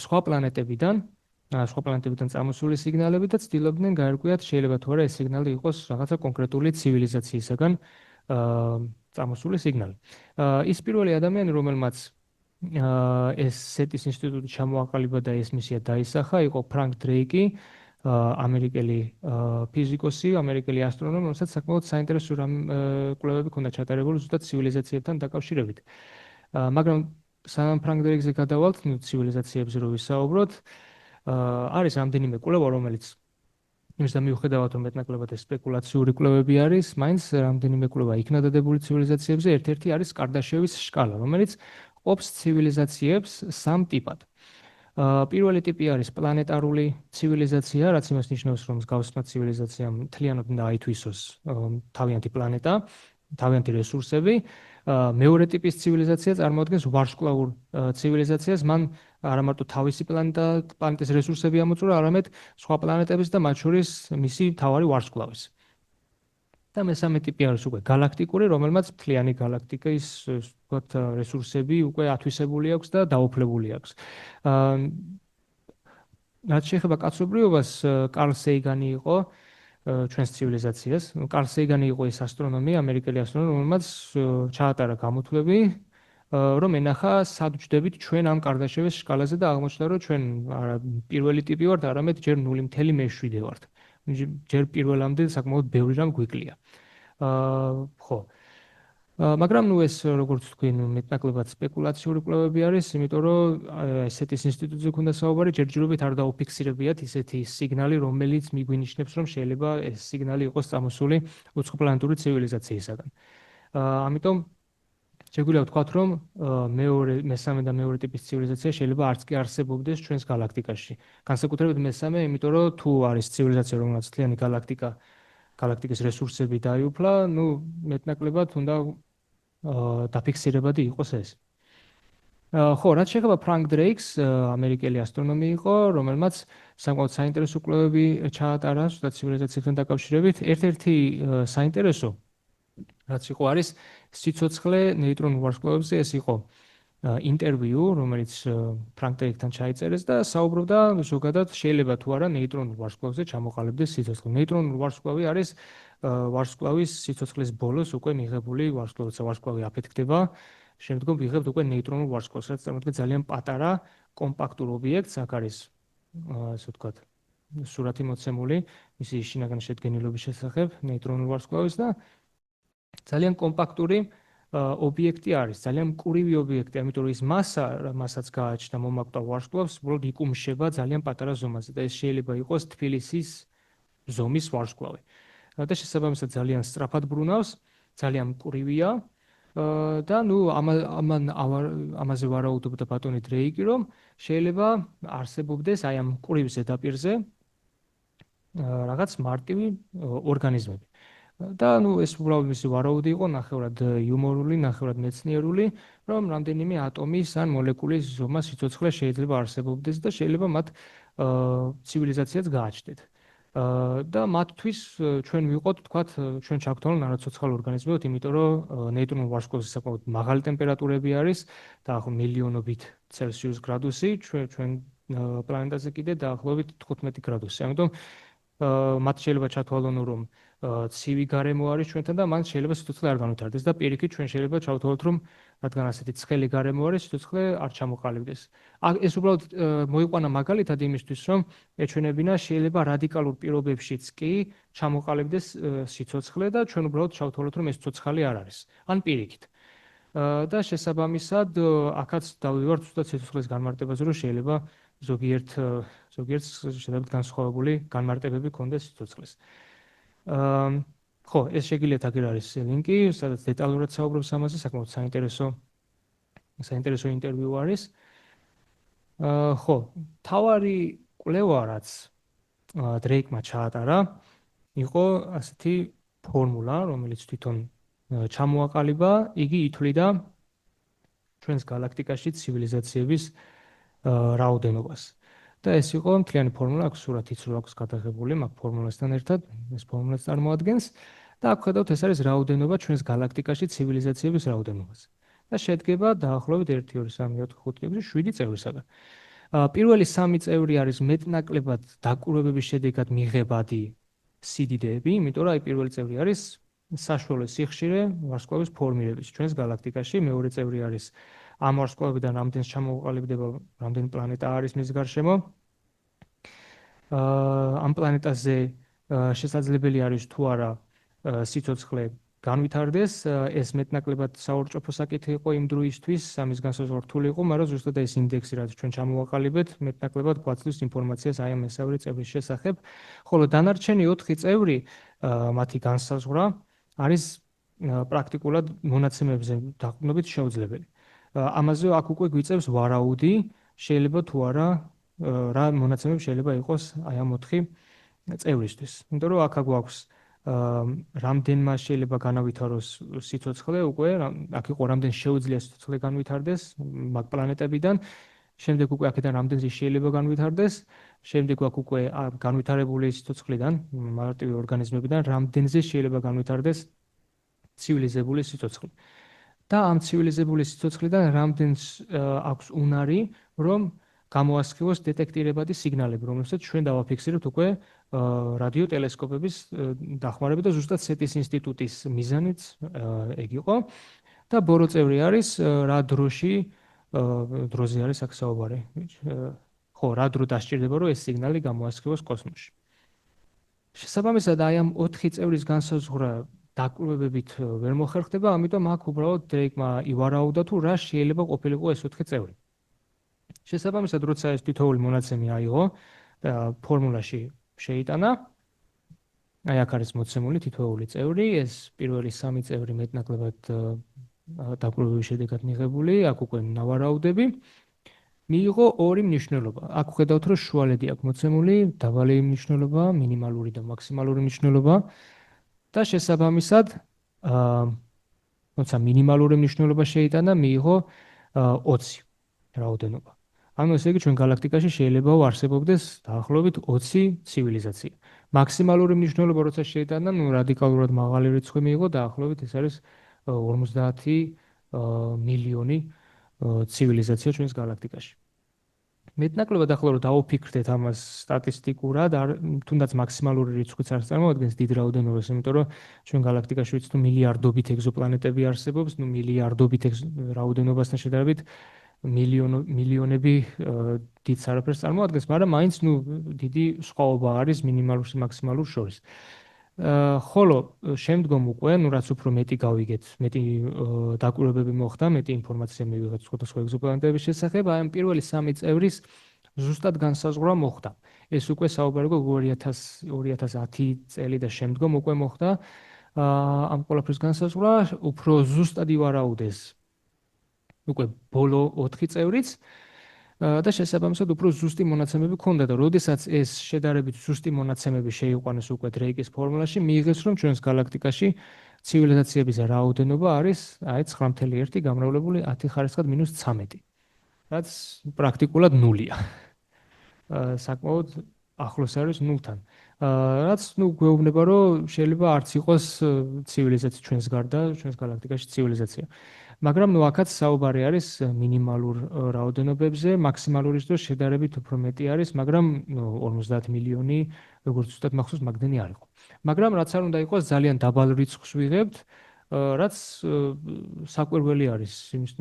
სხვა პლანეტებიდან წამოსული სიგნალები და ცდილობდნენ გაერკვიათ, შეიძლება თუ არა ეს სიგნალი იყოს რაღაცა კონკრეტული ცივილიზაციისაგან წამოსული სიგნალი. ის პირველი ადამიანი, რომელმაც ეს SETI-ის ინსტიტუტი ჩამოაყალიბა და ეს მისია დაისახა, იყო ფრანკ დრეიკი, ამერიკელი ფიზიკოსი, ამერიკელი ასტრონომი, რომელსაც საკმაოდ საინტერესო კვლევები ჰქონდა ჩატარებული ზუსტად ცივილიზაციებთან დაკავშირებით. მაგრამ სანამ ფრანკ დრეიკზე გადავალთ, ცივილიზაციებზე რო ვისაუბროთ, არის რამდენიმე კვლევა, რომელიც იმის და მიუხედავად რომ მეტნაკლებად ეს სპეკულაციური კვლევები არის, მაინც რამდენიმე კვლევა იქნა დადებული ცივილიზაციებზე, ერთ-ერთი არის კარდაშევის შკალა, რომელიც ყოფს ცივილიზაციებს სამ ტიპად. პირველი ტიპი არის პლანეტარული ცივილიზაცია, რაც იმას ნიშნავს, რომ მსგავსმა ცივილიზაციამ მთლიანად უნდა აითვისოს თავიანთი პლანეტა, თავიანთი რესურსები. მეორე ტიპის ცივილიზაცია წარმოადგენს ვარსკვლავურ ცივილიზაციას, მან არა მარტო თავისი პლანეტის რესურსები ამოწურა, არამედ სხვა პლანეტების და მათ შორის მისი მთავარი ვარსკვლავის. და მესამე ტიპი არის უკვე galактიკური, რომელმაც მთლიანი galaktikas ვთქვათ რესურსები უკვე ათვისებული აქვს და დაუფლებული აქვს. რაც შეეხება კაცობრიობას, კარლ სეიგანი იყო ჩვენს ცივილიზაციას. კარლ სეიგანი იყო ეს ასტრონომი, ამერიკელი ასტრონომი, რომელმაც ჩაატარა გამოთვლები, რომ ენახა სად ვჯდებით ჩვენ ამ კარდაშევის შკალაზე და აღმოჩნდა, რომ ჩვენ არა პირველი ტიპი ვართ, არამედ ჯერ 0.7 ვართ. ჯერ პირველამდე საკმაოდ ბევრი რამ გვიკლია. ხო. მაგრამ ეს როგორც თქვი, მეტნაკლებად სპეკულაციური კვლევები არის, იმიტომ რომ SETI-ის ინსტიტუტზე ქონდა საუბარი, ჯერჯერობით არ დაუფიქსირებიათ ისეთი სიგნალი, რომელიც მიგვინიშნებს, რომ შეიძლება ეს სიგნალი იყოს წამოსული უცხოპლანეტური ცივილიზაციისაგან. ამიტომ შეგვიძლია ვთქვათ, რომ მესამე და მეორე ტიპის ცივილიზაცია შეიძლება არც კი არსებობდეს ჩვენს galaktikაში. განსაკუთრებით მესამე, იმიტომ რომ თუ არის ცივილიზაცია, რომელსაც მთლიანი galaktikas რესურსები დაიუფლა, მეტნაკლებად უნდა დაფიქსირებადი იყოს ეს. ხო, რაც შეეხება ფრანკ დრეიკს, ამერიკელი ასტრონომი იყო, რომელმაც საკმაოდ საინტერესო კვლევები ჩაატარა ზუსტად ცივილიზაციებთან დაკავშირებით. ერთ-ერთი საინტერესო რაც იყო არის სიცოცხლე ნეიტრონულ ვარსკვლავებზე, ეს იყო ინტერვიუ, რომელიც ფრანკ დრეიკთან ჩაიწერეს და საუბრობდა ზოგადად შეიძლება თუ არა ნეიტრონულ ვარსკვლავზე ჩამოყალიბდეს სიცოცხლე. ნეიტრონული ვარსკვლავი არის ვარსკვლავის სიცოცხლის ბოლოს უკვე მიღებული ვარსკვლავი, ვარსკვლავი აფეთქდება, შემდგომ ვიღებთ უკვე ნეიტრონულ ვარსკვლავს, რაც წარმოადგენს ძალიან პატარა კომპაქტურ ობიექტს, აქ არის ასე ვთქვათ სურათი მოცემული მისი შინაგანი შედგენილობის შესახებ ნეიტრონულ ვარსკვლავის და ძალიან კომპაქტური ობიექტი არის, ძალიან მკვრივი ობიექტი, ამიტომ ის მასაც გააჩნდა მომაკვდა ვარსკვლავს, უბრალოდ იკუმშება ძალიან პატარა ზომაზე და ეს შეიძლება იყოს თბილისის ზომის ვარსკვლავი. და შესაბამისად ძალიან სწრაფად ბრუნავს, ძალიან მკვრივია და ამაზე ვარაუდობდა ბატონი დრეიკი, რომ შეიძლება არსებობდეს აი ამ მკვრივ ზედაპირზე რაღაც მარტივი ორგანიზმები. და ეს უბრალოდ მისი ვარაუდი იყო, ნახევრად იუმორული, ნახევრად მეცნიერული, რომ რამდენიმე ატომის ან მოლეკულის ზომა სიცოცხლე შეიძლება არსებობდეს და შეიძლება მათ ცივილიზაციაც გააჩნდეთ. და მათთვის ჩვენ ვიყოთ, თქვათ, ჩვენ ჩაგთვალოთ ნარაცოცხალ ორგანიზმებად, იმიტომ რომ ნეიტრონულ ვარსკვლავზე საკმაოდ მაღალი ტემპერატურები არის, დაახლოებით მილიონობით ცელსიუს გრადუსი, ჩვენ პლანეტაზე კიდე დაახლოებით 15 გრადუსი. ამიტომ მათ შეიძლება ჩათვალონ, რომ ცივი გარემო არის ჩვენთან და მან შეიძლება სიცოცხლე არ განვითარდეს და პირიქით ჩვენ შეიძლება ჩავთვალოთ, რომ რადგან ასეთი ცხელი გარემო არის, სიცოცხლე არ ჩამოყალიბდეს. ეს უბრალოდ მოიყვანა მაგალითად იმისთვის, რომ ეჩვენებინა შეიძლება რადიკალურ პირობებშიც კი ჩამოყალიბდეს სიცოცხლე და ჩვენ უბრალოდ ჩავთვალოთ, რომ ეს ცოცხალი არ არის. ან პირიქით. და შესაბამისად, აქაც დავივართ ზუსტად სიცოცხლის განმარტებაზე, რომ შეიძლება ზოგიერთ შედარებით განსხვავებული განმარტებები ქონდეს სიცოცხლის. ხო, ეს შეგიძლიათ აქ არის ლინკი, სადაც დეტალურად საუბრობს ამაზე, საკმაოდ საინტერესო ინტერვიუ არის. ხო, თავარი კვლევა, რაც დრეიკმა ჩაატარა, იყო ასეთი ფორმულა, რომელიც თვითონ ჩამოაყალიბა, იგი ითვლიდა ჩვენს galaktikაში ცივილიზაციების რაოდენობას. და ეს იყო მთლიანი ფორმულა, აქ სურათიც რო აქვს გადაღებული, მაგ ფორმულასთან ერთად, ეს ფორმულაც წარმოადგენს და აქ ხედავთ, ეს არის რაოდენობა ჩვენს galaktikაში ცივილიზაციების რაოდენობას. და შედგება დაახლოებით 1 2 3 4 5 6 7 წევრისაგან. პირველი 3 წევრი არის მეტნაკლებად დაკვირვებების შედეგად მიღებადი სიდიდეები, იმიტომ რომ აი პირველი წევრი არის საშუალო სიხშირე ვარსკვლავის ფორმირების ჩვენს galaktikაში, მეორე წევრი არის ამ ვარსკვლავიდან რამდენს ჩამოყალიბდება, რამდენი პლანეტა არის მის გარშემო. ამ პლანეტაზე შესაძლებელი არის თუ არა სიცოცხლე განვითარდეს, ეს მეტნაკლებად საორჭოფო საკითხი იყო იმ დროისთვის, ამის განსაზღვრა რთული იყო, მაგრამ ზუსტად ეს ინდექსი, რაც ჩვენ ჩამოვაყალიბეთ, მეტნაკლებად გვაძლევს ინფორმაციას აი ამ მესამე წევრის შესახებ, ხოლო დანარჩენი 4 წევრი, მათი განსაზღვრა არის პრაქტიკულად მონაცემებზე დაყრდნობით შეუძლებელი. ამაზე აქ უკვე გვიწევს ვარაუდი, შეიძლება თუ არა რა მონაცემები შეიძლება იყოს აი ამ 4 წევრისთვის. იმიტომ რომ აქ გვაქვს რამდენმა შეიძლება განავითაროს სიცოცხლე, უკვე აქ იყო რამდენ შეუძლია სიცოცხლე განვითარდეს მაგ პლანეტებიდან, შემდეგ უკვე აქედან რამდენზე შეიძლება განვითარდეს, შემდეგ აქ უკვე განვითარებული სიცოცხლიდან, მარტივი ორგანიზმებიდან რამდენზე შეიძლება განვითარდეს ცივილიზებული სიცოცხლე. და ამ ცივილიზებული სიცოცხლიდან რამდენს აქვს უნარი, რომ გამოასხივოს დეტექტირებადი სიგნალები, რომელსაც ჩვენ დავაფიქსირებთ უკვე რადიოტელესკოპების დახმარებით და ზუსტად სეტის ინსტიტუტის მიზანიც ეგ იყო. და ბორო წევრი არის რა დროზე არის აქ საუბარი. ხო, რა დრო დასჭირდება, რომ ეს სიგნალი გამოასხივოს კოსმოსში. შესაბამისად, აი ამ 4 წევრის განსაზღვრა დაკვირვებებით ვერ მოხერხდება, ამიტომ აქ უბრალოდ დრეიკმა ივარაუდა თუ რა შეიძლება ყოფილიყო ეს 4 წევრი. შესაბამისად, როცა ეს თითოეული მონაცემი აიღო და ფორმულაში შეიტანა, აი აქ არის მოცემული თითოეული წევრი, ეს პირველი 3 წევრი მეტნაკლებად დაკვირვების შედეგად მიღებული, აქ უკვე ნავარაუდები. მიიღო 2 მნიშვნელობა. აქ ხედავთ, რომ შუალედი აქვს მოცემული, დაბალი მნიშვნელობა, მინიმალური და მაქსიმალური მნიშვნელობა. და შესაბამისად, როცა მინიმალური მნიშვნელობა შეიტანა, მიიღო 20 რაოდენობა. ანუ ესე იგი ჩვენ galaktikაში შეიძლება არსებობდეს დაახლოებით 20 ცივილიზაცია. მაქსიმალური მნიშვნელობა როცა შეიტანა, რადიკალურად მაღალი რიცხვი მიიღო, დაახლოებით ეს არის 50 მილიონი ცივილიზაცია ჩვენს galaktikაში. მეტნაკლებად ახლა რომ დავუფიქრდეთ ამას სტატისტიკურად, თუნდაც მაქსიმალური რიცხვიც არ წარმოადგენს დიდ რაოდენობას, იმიტომ რომ ჩვენ galaktikაში ვიცით, რომ მილიარდობით ეგზოპლანეტები არსებობს, მილიარდობით რაოდენობასთან შედარებით მილიონები დიდ არაფერს წარმოადგენს, მაგრამ მაინც დიდი სხვაობა არის მინიმალურ და მაქსიმალურ შორის. ხოლო შემდგომ უკვე, რაც უფრო მეტი გავიგეთ, მეტი დაკვირვებები მოხდა, მეტი ინფორმაცია მივიღეთ სხვადასხვა ეგზოპლანეტების შესახებ, აი ამ პირველი 3 წევრის ზუსტად განსაზღვრა მოხდა. ეს უკვე საუბარი გვაქვს 2010 წელი და შემდგომ უკვე მოხდა ამ ყველაფრის განსაზღვრა, უფრო ზუსტად ივარაუდეს უკვე ბოლო 4 წევრიც და შესაბამისად უფრო ზუსტი მონაცემები ჰქონდა და როდესაც ეს შედარებით ზუსტი მონაცემები შეიყვანეს უკვე დრეიკის ფორმულაში, მიიღეს რომ ჩვენს galaktikაში ცივილიზაციების რაოდენობა არის აი 9.1 გამრავლებული 10 ხარისხად -13, რაც პრაქტიკულად ნულია. საკმაოდ ახლოს არის ნულთან. რაც გვეუბნება, რომ შეიძლება არც იყოს ცივილიზაცია ჩვენს გარდა, ჩვენს galaktikაში ცივილიზაცია. მაგრამ აქაც საუბარი არის მინიმალურ რაოდენობებზე, მაქსიმალურის დროს შედარებით უფრო მეტი არის, მაგრამ 50 მილიონი, როგორც ზუსტად მახსოვს, მაგდენი არ იყო. მაგრამ რაც არ უნდა იყოს, ძალიან დაბალ რიცხვს ვიღებთ, რაც საკვირველი არის იმის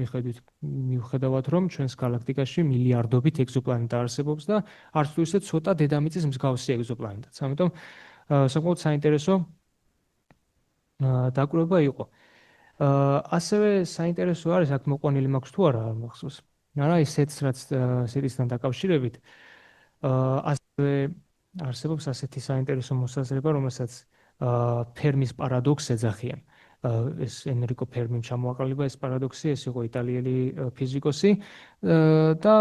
მიუხედავად, რომ ჩვენს galaktikაში მილიარდობით ეგზოპლანეტა არსებობს და არც თუ ისე ცოტა დედამიწის მსგავსი ეგზოპლანეტაც. ამიტომ საკმაოდ საინტერესო დაკვირვება იყო. ასევე საინტერესო არის, აქ მოყვანილი მაქვს თუ არა, მახსოვს. არა, ისეც რაც სეტისთან დაკავშირებით. ასევე არსებობს ასეთი საინტერესო მოსაზრება, რომელსაც ფერმის პარადოქსს ეძახიან. ეს ენრიკო ფერმიმ ჩამოაყალიბა ეს პარადოქსი, ეს იყო იტალიელი ფიზიკოსი და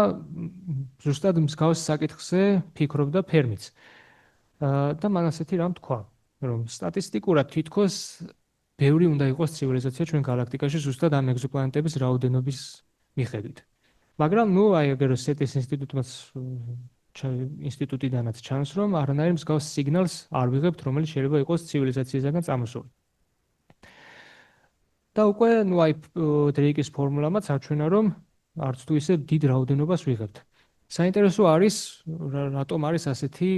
ზუსტად მსგავს საკითხზე ფიქრობდა ფერმიც. და მან ასეთი რამ თქვა, რომ სტატისტიკურად თითქოს ბევრი უნდა იყოს ცივილიზაცია ჩვენ galaktikაში ზუსტად ამ ეგზოპლანეტების რაოდენობის მიხედვით. მაგრამ აი ეგ რო სეტის ინსტიტუტიდანაც ჩანს, რომ არანაირ მსგავს სიგნალს არ ვიღებთ, რომელიც შეიძლება იყოს ცივილიზაციისგან წამოსული. და უკვე აი დრეიკის ფორმულამაც აჩვენა, რომ არც თუ ისე დიდ რაოდენობას ვიღებთ. საინტერესო არის, რატომ არის ასეთი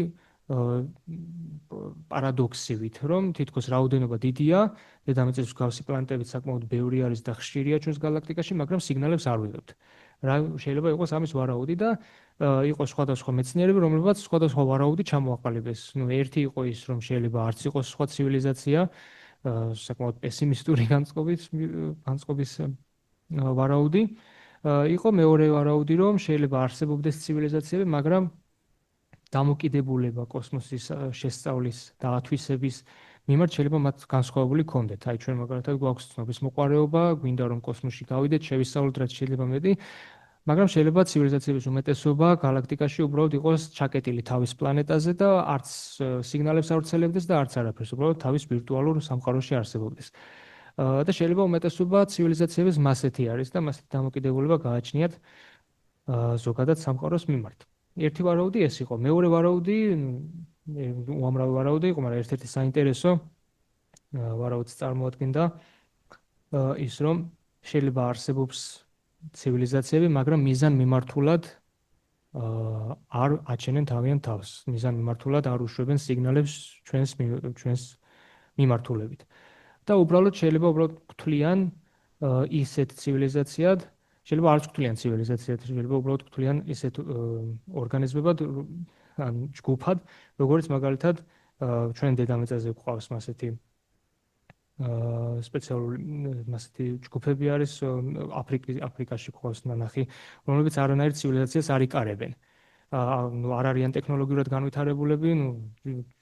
პარადოქსივით, რომ თითქოს რაოდენობა დიდია, დედამიწის მსგავსი პლანეტებიც საკმაოდ ბევრი არის და ხშირია ჩვენს galaktikაში, მაგრამ სიგნალებს არ ვიღებთ. რა შეიძლება იყოს ამის ვარაუდი და იყო სხვადასხვა მეცნიერები, რომლებიც სხვადასხვა ვარაუდი ჩამოაყალიბეს. ერთი იყო ის, რომ შეიძლება არც იყოს სხვა ცივილიზაცია, საკმაოდ პესიმისტური განწყობის ვარაუდი. იყო მეორე ვარაუდი, რომ შეიძლება არსებობდეს ცივილიზაციები, მაგრამ დამოკიდებულება კოსმოსის შესწავლის და ათვისების მიმართ შეიძლება მათ განსხვავებული კონდეთ. აი ჩვენ მაგალითად გვაქვს ცნობის მოყარეობა, გვინდა რომ კოსმოსში გავიდეთ, შევისწავლოთ რაც შეიძლება მეტი, მაგრამ შეიძლება ცივილიზაციების უმეტესობა galaktikაში უბრალოდ იყოს ჩაკეტილი თავის პლანეტაზე და არც სიგნალებს არ ვრცელებდეს და არც არაფერს, უბრალოდ თავის ვირტუალურ სამყაროში არსებობდეს. და შეიძლება უმეტესობა ცივილიზაციების მასეთი არის და მასეთი დამოკიდებულება გააჩნიათ ზოგადად სამყაროს მიმართ. ერთი ვარაუდი ეს იყო. მეორე ვარაუდი, უამრავი ვარაუდი იყო, მაგრამ ერთ-ერთი საინტერესო ვარაუდს წარმოადგენდა ის, რომ შეიძლება არსებობს ცივილიზაციები, მაგრამ მიზან მიმართულად არ აჩენენ თავიანთ თავს. მიზან მიმართულად არ უშვებენ სიგნალებს ჩვენს მიმართულებით. და უბრალოდ შეიძლება გთვლიან ისეთ ცივილიზაციად, შეიძლება არც გთვლიან ცივილიზაციად, შეიძლება უბრალოდ გთვლიან ისეთ ორგანიზმებად, ან ჯგუფად, როგორც მაგალითად ჩვენ დედამიწაზე გვყავს ასეთი სპეციალური მასეთი ჯგუფები არის აფრიკაში გვყავს ნანახი, რომლებიც არანაირ ცივილიზაციას არ იკარებენ. არ არიან ტექნოლოგიურად განვითარებულები,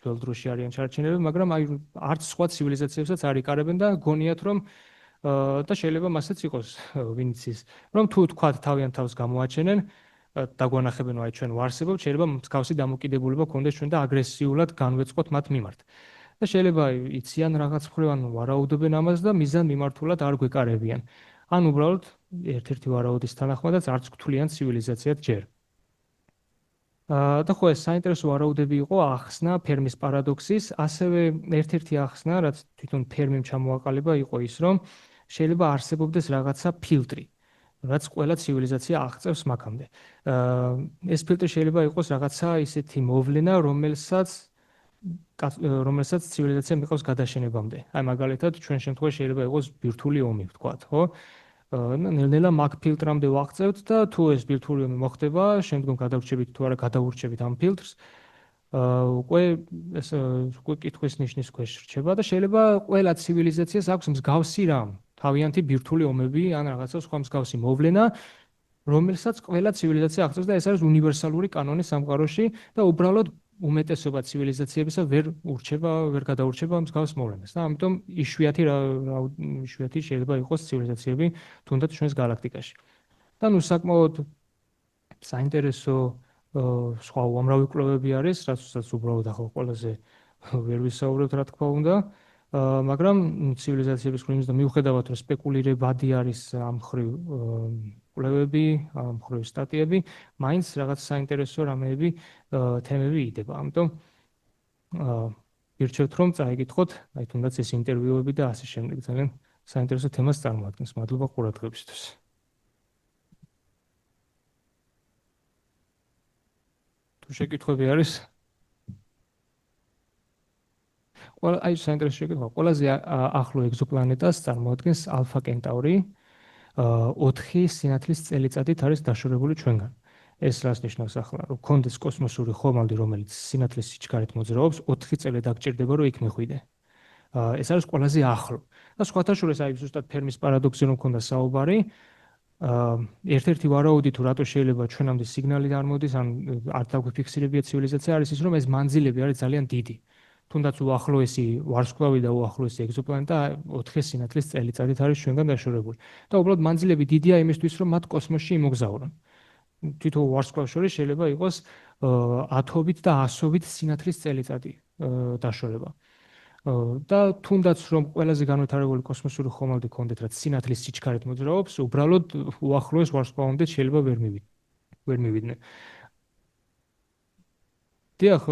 ძველ დროში არიან ჩარჩენილები, მაგრამ აი არც სხვა ცივილიზაციებსაც არ იკარებენ და გონიათ რომ და შეიძლება მასეც იყოს, ვინც ის, რომ თუ თქვათ თავიანთ თავს გამოაჩენენ, დაგვანახებენ აი ჩვენ ვარსებობთ, შეიძლება მსგავსი დამოკიდებულება გქონდეს ჩვენ და აგრესიულად განვეწყოთ მათ მიმართ. და შეიძლება იციან რაღაც მხრივ, ან ვარაუდობენ ამას და მიზან მიმართულად არ გვეკარებიან. ან უბრალოდ ერთ-ერთი ვარაუდის თანახმადაც არც გთვლიან ცივილიზაციად ჯერ. და ხო ეს საინტერესო ვარაუდები იყო ახსნა ფერმის პარადოქსის, ასევე ერთ-ერთი ახსნა, რაც თვითონ ფერმიმ ჩამოაყალიბა, იყო ის, რომ შეიძლება არსებობდეს რაღაცა ფილტრი, რაც ყველა ცივილიზაცია აღწევს მაგამდე. ეს ფილტრი შეიძლება იყოს რაღაცა ისეთი მოვლენა, რომელსაც ცივილიზაცია მიყავს გადაშენებამდე. აი მაგალითად, ჩვენ შემთხვევაში შეიძლება იყოს ბირთვული ომი, ვთქვათ, ხო? ნელ-ნელა მაგ ფილტრამდე ვაღწევთ და თუ ეს ბირთვული ომი მოხდება, შემდგომ გადავრჩებით თუ არა გადაურჩებით ამ ფილტრს, უკვე ეს უკვე კითხვის ნიშნის ქვეშ რჩება და შეიძლება ყველა ცივილიზაციას აქვს მსგავსი რამ, თავიანთი ბირთვული ომები ან რაღაცა სხვა მსგავსი მოვლენა, რომელსაც ყველა ცივილიზაცია აღწევს და ეს არის უნივერსალური კანონი სამყაროში და უბრალოდ უმეტესობა ცივილიზაციებისა ვერ გადაურჩება მსგავს მოვლენას და ამიტომ იშვიათი შეიძლება იყოს ცივილიზაციები თუნდაც ჩვენს galaktikაში. და საკმაოდ საინტერესო სხვა უამრავი კვლევები არის, რასაც უბრალოდ ახლა ყველაზე ვერ ვისაუბრებთ, რა თქმა უნდა, მაგრამ ცივილიზაციების ხრივ და მიუხედავად რომ სპეკულირებადი არის ამ ხრივ კვლევები, ამ ხრივ სტატიები, მაინც რაღაც საინტერესო რამეები თემები იდება. ამიტომ ირჩევთ რომ წაიკითხოთ, აი თუნდაც ეს ინტერვიუები და ასე შემდეგ. ძალიან საინტერესო თემას წარმოადგენს. მადლობა ყურადღებისთვის. თუ შეკითხვები არის, აი საინტერესო შეკითხვა. ყველაზე ახლო ეგზოპლანეტას წარმოადგენს ალფა კენტავრი. 4 სინათლის წელიწადით არის დაშორებული ჩვენგან. ეს რას ნიშნავს ახლა, რომ კონდეს კოსმოსური ხომალდი, რომელიც სინათლის სიჩქარით მოძრაობს, 4 წელი დაგჭირდება, რომ იქ მიხვიდე. ეს არის ყველაზე ახლო. და სხვათა შორის აი ზუსტად ფერმის პარადოქსი რომ ქონდა საუბარი, ერთ-ერთი ვარაუდი თუ რატო შეიძლება ჩვენამდე სიგნალი არ მოდის, ან არ დაგვიფიქსირებია ცივილიზაცია, არის ის, რომ ეს მანძილები არის ძალიან დიდი. თუნდაც უახლოესი ვარსკვლავი და უახლოესი ეგზოპლანეტა 4 სინათლის წელიწადით არის ჩვენგან დაშორებული. და უბრალოდ მანძილები დიდია იმისთვის, რომ მათ კოსმოსში იმოგზაურონ. თითოეულ ვარსკვლავს შორის შეიძლება იყოს 10-ობით და 100-ობით სინათლის წელიწადი დაშორება. და თუნდაც რომ ყველაზე განვითარებული კოსმოსური ხომალდი ქონდეთ, რაც სინათლის სიჩქარით მოძრაობს, უბრალოდ უახლოეს ვარსკვლავამდე შეიძლება ვერ მივიდნენ. დიახ,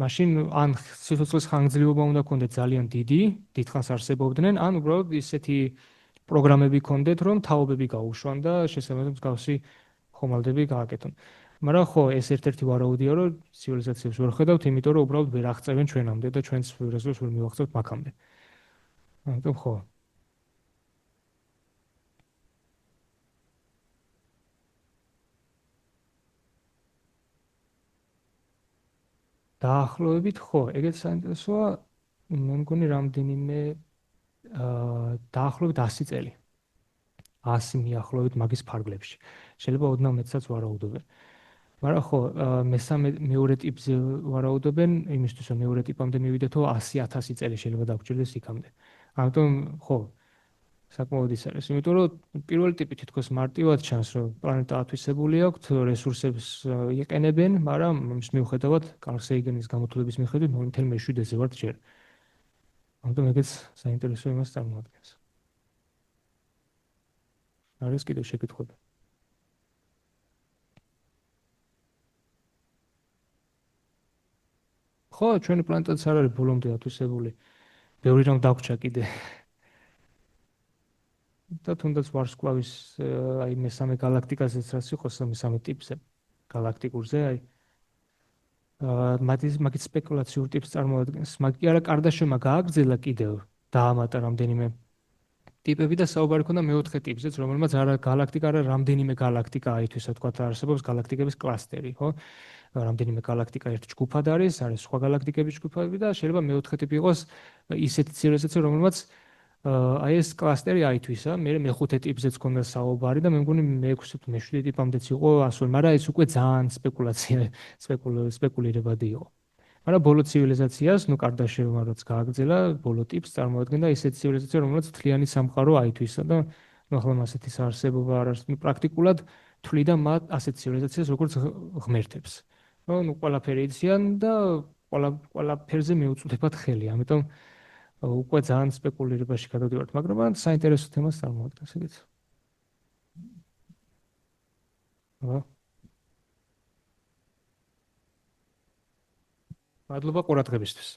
მაშინ ან სიცოცხლის ხანგრძლივობა უნდა ქონდეთ ძალიან დიდი, დიდხანს არსებობდნენ, ან უბრალოდ ისეთი პროგრამები ქონდეთ, რომ თაობები გაუშვან და შესაბამისად მსგავსი ხომალდები გააკეთონ. მაგრამ ხო, ეს ერთ-ერთი ვარაუდია, რომ ცივილიზაციებს ვერ ხედავთ, იმიტომ რომ უბრალოდ ვერ აღწევენ ჩვენამდე და ჩვენც ვერასდროს ვერ მივახცევთ მაგამდე. ამიტომ ხო. დაახლოებით ხო, ეგეც საინტერესოა, მე მგონი რამდენიმე დაახლოებით 100 წელი. 100 მიახლოებით მაგის ფარგლებში. შეიძლება ოდნავ მეტსაც ვარაუდობენ. მაგრამ ხო, მეორე ტიპზე ვარაუდობენ, იმისთვის რომ მეორე ტიპამდე მივიდეთო 100,000 წელი შეიძლება დაგჭირდეს იქამდე. ამიტომ ხო, საკმაოდ ის არის. იმიტომ რომ პირველი ტიპი თითქოს მარტივად ჩანს, რომ პლანეტა ათვისებული აქვს, რესურსებს იყენებენ, მაგრამ მის მიუხედავად, კარლ სეიგენის გამოთვლების მიხედვით, მთელ მეშვიდეზე ვართ ჯერ. ამიტომ ეგეც საინტერესო იმას წარმოადგენს. არის კიდევ შეკითხვები? ხო, ჩვენი პლანეტაც არ არის ბოლომდე ათვისებული. ბევრი რამ დაგვრჩა კიდე. და თუნდაც ვარსკვლავის აი მესამე galaktikazეც რაც იყოს, მესამე ტიპზე, galaktikurze, აი მაგის სპეკულაციურ ტიპს წარმოადგენს. მაგ კი არა კარდაშევმა გააგრძელა კიდევ დაამატა რამდენიმე ტიპები და საუბარი ქონდა მეოთხე ტიპზეც, რომელმაც არა galaktika, არა რამდენიმე galaktika აითვისა, თქვა არსებობს galaktikების კლასტერი, ხო? რამდენიმე galaktika ერთ ჯგუფად არის სხვა galaktikების ჯგუფები და შეიძლება მეოთხე ტიპი იყოს ისეთი ცივილიზაცია, რომელმაც აი ეს კლასტერი აითვისა, მე მეხუთე ტიპზეც ქონდა საუბარი და მე მგონი მეექვსე თუ მეშვიდე ტიპამდეც იყო ასული, მაგრამ ეს უკვე ძალიან სპეკულირებადი იყო. მაგრამ ბოლო ცივილიზაციას, ნუ კარდაშევმა რაც გააგრძელა, ბოლო ტიპს წარმოადგენდა ისეთი ცივილიზაცია, რომელიც მთლიანი სამყარო აითვისა და ნუ ახლა ასეთი საარსებობა არ არის, ნუ პრაქტიკულად თვლიდა მათ ასეთ ცივილიზაციას როგორც ღმერთებს. ნუ ყველაფერი იციან და ყველაფერზე მიუწვდებათ ხელი, ამიტომ უკვე ძალიან სპეკულირებაში გადავდივართ, მაგრამ საინტერესო თემას წარმოადგენს ეგეც. მადლობა ყურადღებისთვის.